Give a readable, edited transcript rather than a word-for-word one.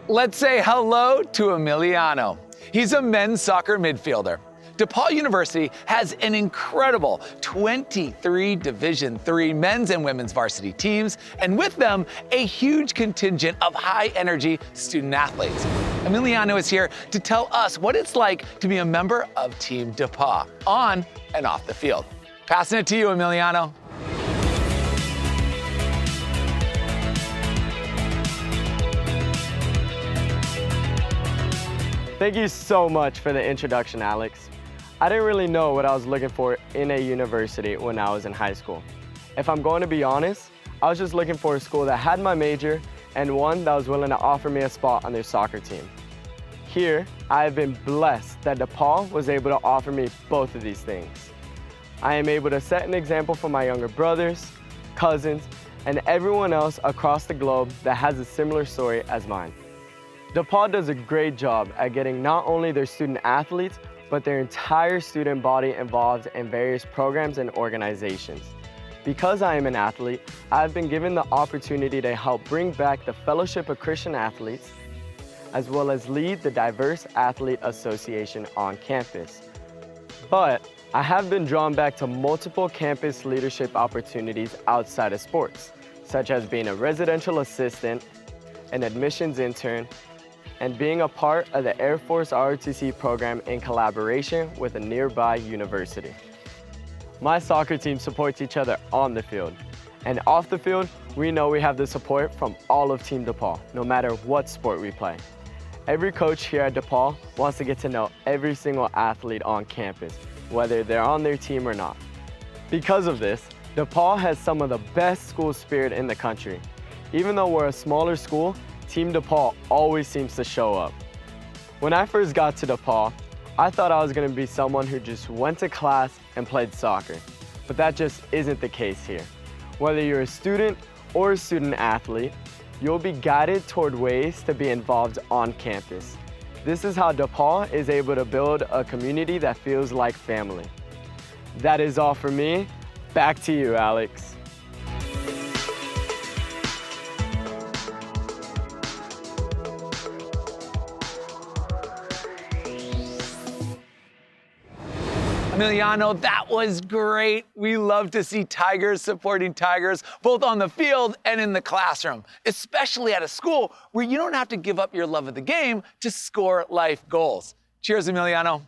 Let's say hello to Emiliano. He's a men's soccer midfielder. DePauw University has an incredible 23 Division III men's and women's varsity teams, and with them, a huge contingent of high-energy student athletes. Emiliano is here to tell us what it's like to be a member of Team DePauw, on and off the field. Passing it to you, Emiliano. Thank you so much for the introduction, Alex. I didn't really know what I was looking for in a university when I was in high school. If I'm going to be honest, I was just looking for a school that had my major and one that was willing to offer me a spot on their soccer team. Here, I have been blessed that DePauw was able to offer me both of these things. I am able to set an example for my younger brothers, cousins, and everyone else across the globe that has a similar story as mine. DePauw does a great job at getting not only their student athletes, but their entire student body involved in various programs and organizations. Because I am an athlete, I've been given the opportunity to help bring back the Fellowship of Christian Athletes, as well as lead the Diverse Athlete Association on campus. But I have been drawn back to multiple campus leadership opportunities outside of sports, such as being a residential assistant, an admissions intern, and being a part of the Air Force ROTC program in collaboration with a nearby university. My soccer team supports each other on the field, and off the field, we know we have the support from all of Team DePauw, no matter what sport we play. Every coach here at DePauw wants to get to know every single athlete on campus, whether they're on their team or not. Because of this, DePauw has some of the best school spirit in the country. Even though we're a smaller school, Team DePauw always seems to show up. When I first got to DePauw, I thought I was going to be someone who just went to class and played soccer, but that just isn't the case here. Whether you're a student or a student athlete, you'll be guided toward ways to be involved on campus. This is how DePauw is able to build a community that feels like family. That is all for me. Back to you, Alex. Emiliano, that was great. We love to see Tigers supporting Tigers, both on the field and in the classroom, especially at a school where you don't have to give up your love of the game to score life goals. Cheers, Emiliano.